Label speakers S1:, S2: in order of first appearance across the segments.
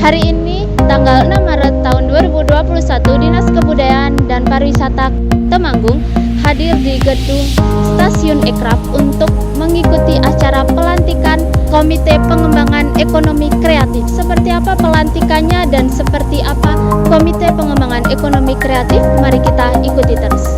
S1: Hari ini, tanggal 6 Maret tahun 2021, Dinas Kebudayaan dan Pariwisata Temanggung hadir di gedung Stasiun Ekraf untuk mengikuti acara pelantikan Komite Pengembangan Ekonomi Kreatif. Seperti apa pelantikannya dan seperti apa Komite Pengembangan Ekonomi Kreatif? Mari kita ikuti terus.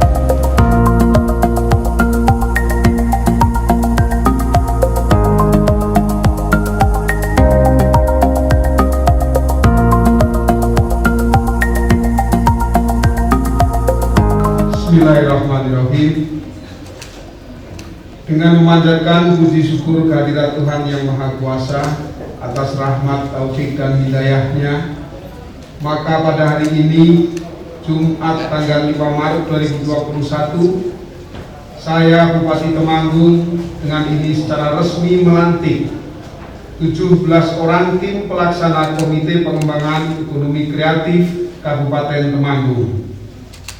S2: Bismillahirrahmanirrahim. Dengan memanjatkan puji syukur kehadirat Tuhan Yang Maha Kuasa atas rahmat, taufik dan hidayahnya, maka pada hari ini, Jumat tanggal 5 Maret 2021, saya Bupati Temanggung dengan ini secara resmi melantik 17 orang tim pelaksana Komite Pengembangan Ekonomi Kreatif Kabupaten Temanggung.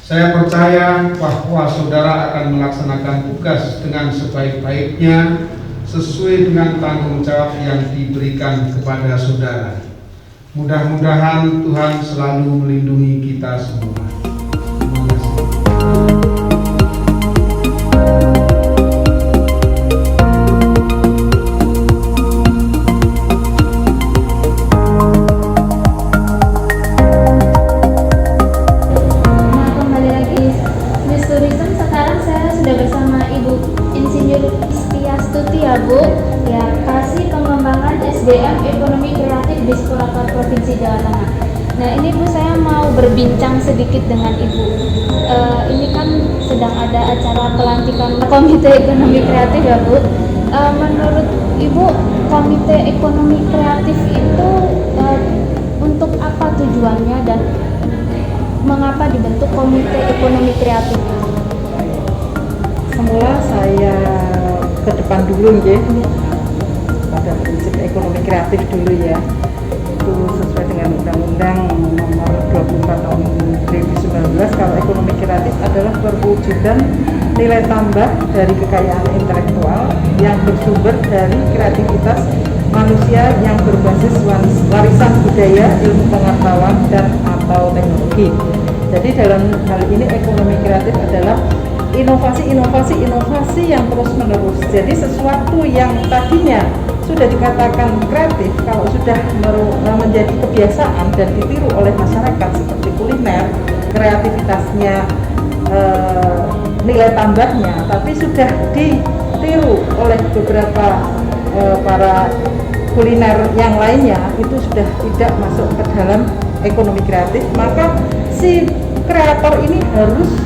S2: Saya percaya bahwa saudara akan melaksanakan tugas dengan sebaik-baiknya sesuai dengan tanggung jawab yang diberikan kepada saudara. Mudah-mudahan Tuhan selalu melindungi kita semua. Terima kasih.
S1: Bu, ya, Kasih Pengembangan SDM Ekonomi Kreatif di Sekolah Provinsi Jawa Tengah. Nah, ini Bu, saya mau berbincang sedikit dengan Ibu. Ini kan sedang ada acara pelantikan Komite Ekonomi Kreatif ya Bu. Menurut Ibu, Komite Ekonomi Kreatif itu untuk apa tujuannya dan mengapa dibentuk Komite Ekonomi Kreatif?
S3: Semula saya ke depan dulu ya, pada prinsip ekonomi kreatif dulu ya, itu sesuai dengan Undang-Undang Nomor 24 Tahun 2019. Kalau ekonomi kreatif adalah perwujudan nilai tambah dari kekayaan intelektual yang bersumber dari kreativitas manusia yang berbasis warisan budaya, ilmu pengetahuan dan atau teknologi. Jadi dalam hal ini ekonomi kreatif adalah inovasi yang terus menerus. Jadi sesuatu yang tadinya sudah dikatakan kreatif, kalau sudah menjadi kebiasaan dan ditiru oleh masyarakat seperti kuliner, kreativitasnya, nilai tambahnya, tapi sudah ditiru oleh beberapa para kuliner yang lainnya, itu sudah tidak masuk ke dalam ekonomi kreatif. Maka si kreator ini harus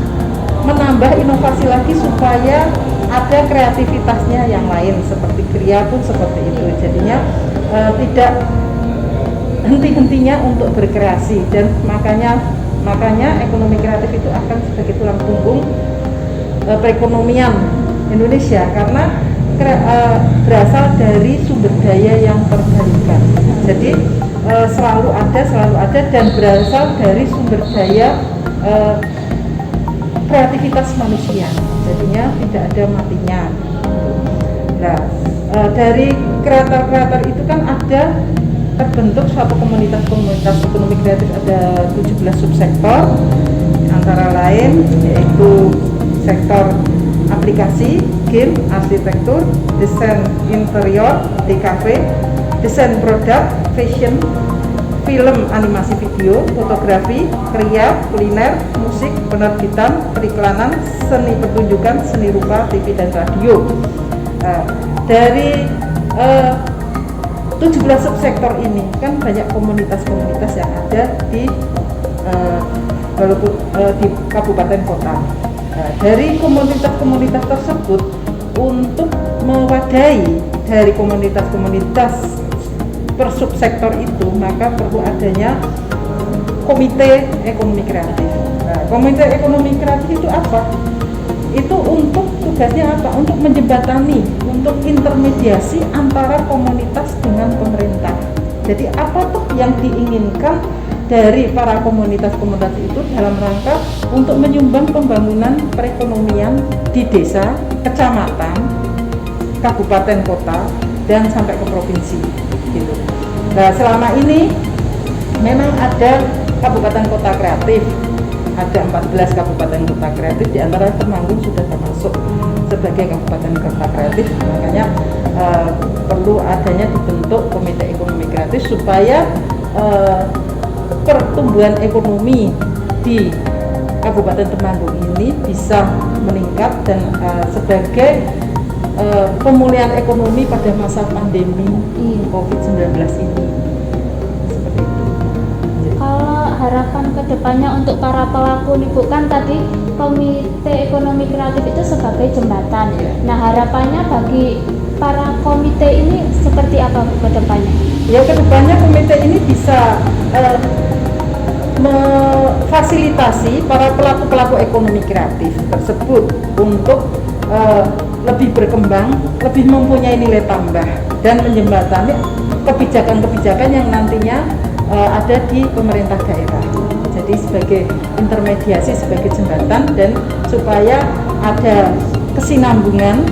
S3: menambah inovasi lagi supaya ada kreativitasnya yang lain, seperti Kria pun seperti itu. Jadinya tidak henti-hentinya untuk berkreasi, dan makanya ekonomi kreatif itu akan sebagai tulang punggung perekonomian Indonesia, karena berasal dari sumber daya yang terbarukan. Jadi selalu ada dan berasal dari sumber daya kreativitas manusia, jadinya tidak ada matinya. Nah, dari kreator-kreator itu kan ada terbentuk suatu komunitas ekonomi kreatif, ada 17 subsektor, antara lain yaitu sektor aplikasi, game, arsitektur, desain interior, DKV, desain produk, fashion, film, animasi video, fotografi, kria, kuliner, musik, penerbitan, periklanan, seni pertunjukan, seni rupa, TV dan radio. Dari 17 subsektor ini kan banyak komunitas-komunitas yang ada di di kabupaten kota. Dari komunitas-komunitas tersebut, untuk mewadahi dari komunitas-komunitas per subsektor itu, maka perlu adanya Komite Ekonomi Kreatif. Nah, Komite Ekonomi Kreatif itu apa? Itu untuk tugasnya apa? Untuk menjembatani, untuk intermediasi antara komunitas dengan pemerintah. Jadi apa tuh yang diinginkan dari para komunitas-komunitas itu dalam rangka untuk menyumbang pembangunan perekonomian di desa, kecamatan, kabupaten, kota, dan sampai ke provinsi gitu. Nah, selama ini memang ada kabupaten kota kreatif, ada 14 kabupaten kota kreatif, di antara Temanggung sudah termasuk sebagai kabupaten kota kreatif. Makanya perlu adanya dibentuk komite ekonomi kreatif supaya pertumbuhan ekonomi di Kabupaten Temanggung ini bisa meningkat dan sebagai pemulihan ekonomi pada masa pandemi COVID-19 ini. Seperti itu.
S1: Kalau harapan kedepannya untuk para pelaku nih Bu, kan tadi Komite Ekonomi Kreatif itu sebagai jembatan. Nah, harapannya bagi para komite ini seperti apa Bu kedepannya?
S3: Ya, kedepannya komite ini bisa memfasilitasi para pelaku-pelaku ekonomi kreatif tersebut untuk lebih berkembang, lebih mempunyai nilai tambah dan menjembatani kebijakan-kebijakan yang nantinya ada di pemerintah daerah. Jadi sebagai intermediasi, sebagai jembatan, dan supaya ada kesinambungan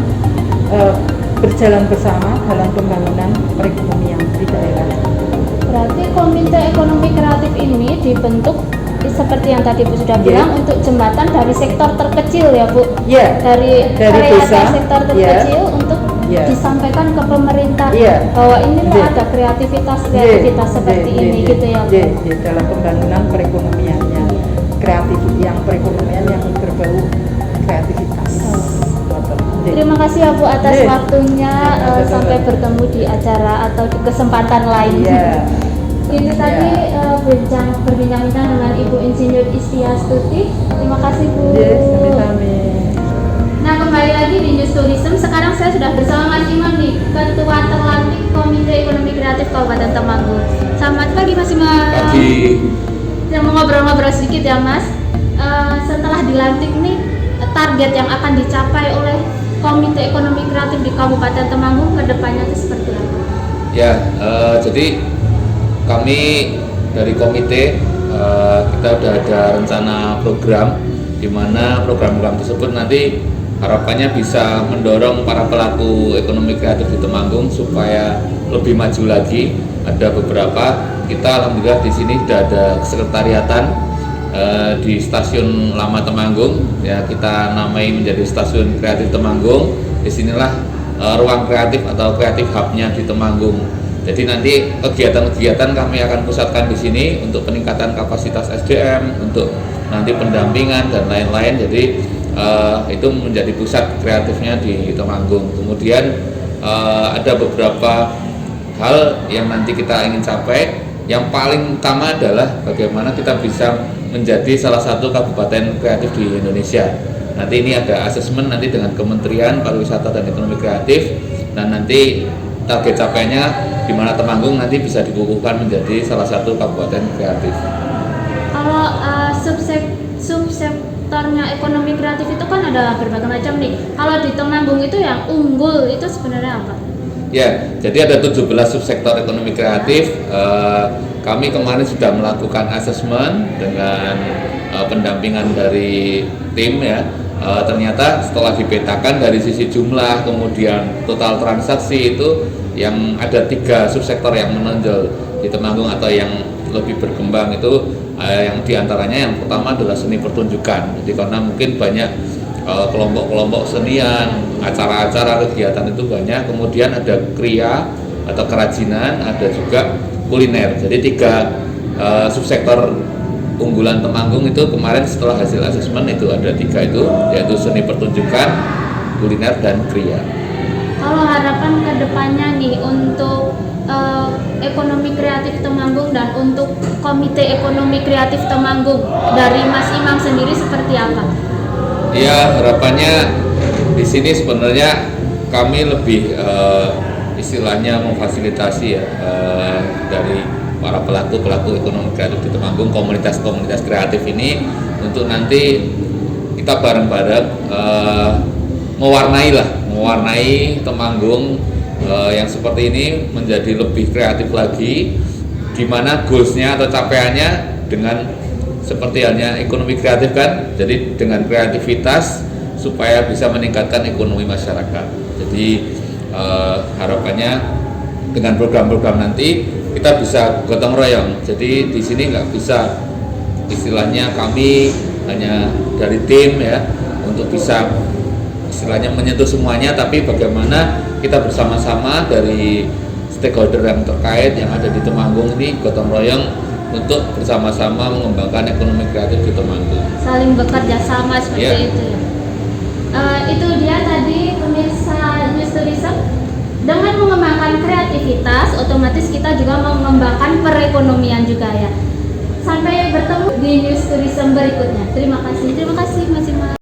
S3: berjalan bersama dalam pembangunan perekonomian di daerah.
S1: Berarti Komite Ekonomi Kreatif ini dibentuk seperti yang tadi Bu sudah bilang untuk jembatan dari sektor terkecil ya Bu. Dari
S3: desa,
S1: sektor terkecil untuk disampaikan ke pemerintah bahwa ini ada kreativitas seperti ini gitu ya Bu.
S3: Dalam pembangunan perekonomiannya, perekonomian yang berbau kreativitas.
S1: Terima kasih ya Bu atas waktunya, sampai bertemu di acara atau di kesempatan lain. Ini tadi berbincang-bincang dengan Ibu Insinyur Istiastuti. Terima kasih Bu. Nah, kembali lagi di News Tourism. Sekarang saya sudah bersama Mas Imam nih, Ketua Terlantik Komite Ekonomi Kreatif Kabupaten Temanggung. Selamat pagi Mas Imam.
S4: Pagi.
S1: Saya mau ngobrol-ngobrol sedikit ya Mas. Setelah dilantik nih, target yang akan dicapai oleh Komite Ekonomi Kreatif di Kabupaten Temanggung ke depannya itu seperti apa?
S4: Ya, jadi kami dari komite kita sudah ada rencana program, di mana program-program tersebut nanti harapannya bisa mendorong para pelaku ekonomi kreatif di Temanggung supaya lebih maju lagi. Ada beberapa, kita alhamdulillah di sini sudah ada kesekretariatan di Stasiun Lama Temanggung, ya kita namai menjadi Stasiun Kreatif Temanggung. Disinilah ruang kreatif atau kreatif hubnya di Temanggung. Jadi nanti kegiatan-kegiatan kami akan pusatkan di sini untuk peningkatan kapasitas SDM, untuk nanti pendampingan dan lain-lain. Jadi itu menjadi pusat kreatifnya di Temanggung. Kemudian ada beberapa hal yang nanti kita ingin capai. Yang paling utama adalah bagaimana kita bisa menjadi salah satu kabupaten kreatif di Indonesia. Nanti ini ada asesmen nanti dengan Kementerian Pariwisata dan Ekonomi Kreatif, dan nanti target capaiannya di mana Temanggung nanti bisa dikukuhkan menjadi salah satu kabupaten kreatif.
S1: Kalau subsektornya ekonomi kreatif itu kan ada berbagai macam nih. Kalau di Temanggung itu yang unggul itu sebenarnya apa?
S4: Ya, jadi ada 17 subsektor ekonomi kreatif. Kami kemarin sudah melakukan asesmen dengan pendampingan dari tim ya. Ternyata setelah dipetakan dari sisi jumlah, kemudian total transaksi itu yang ada 3 subsektor yang menonjol di Temanggung atau yang lebih berkembang itu yang diantaranya yang pertama adalah seni pertunjukan. Jadi karena mungkin banyak kelompok-kelompok senian, acara-acara kegiatan itu banyak. Kemudian ada kriya atau kerajinan, ada juga kuliner. Jadi 3 subsektor unggulan Temanggung itu kemarin setelah hasil asesmen itu ada 3 itu, yaitu seni pertunjukan, kuliner, dan kriya.
S1: Kalau harapan kedepannya nih untuk ekonomi kreatif Temanggung dan untuk Komite Ekonomi Kreatif Temanggung dari Mas Imam sendiri seperti apa?
S4: Ya, harapannya di sini sebenarnya kami lebih istilahnya memfasilitasi ya dari para pelaku ekonomi kreatif di Temanggung, komunitas kreatif ini untuk nanti kita bareng-bareng mewarnai Temanggung yang seperti ini menjadi lebih kreatif lagi, di mana goalsnya atau capaiannya dengan seperti halnya ekonomi kreatif kan, jadi dengan kreativitas supaya bisa meningkatkan ekonomi masyarakat. Jadi harapannya dengan program-program nanti kita bisa gotong royong. Jadi di sini nggak bisa istilahnya kami hanya dari tim ya untuk bisa istilahnya menyentuh semuanya, tapi bagaimana kita bersama-sama dari stakeholder yang terkait yang ada di Temanggung ini gotong royong untuk bersama-sama mengembangkan ekonomi kreatif di Temanggung.
S1: Saling bekerja sama seperti
S4: Iya.
S1: itu ya. Itu dia tadi pemirsa News Tourism. Dengan mengembangkan kreativitas, otomatis kita juga mengembangkan perekonomian juga ya. Sampai bertemu di News Tourism berikutnya. Terima kasih Mas Imam.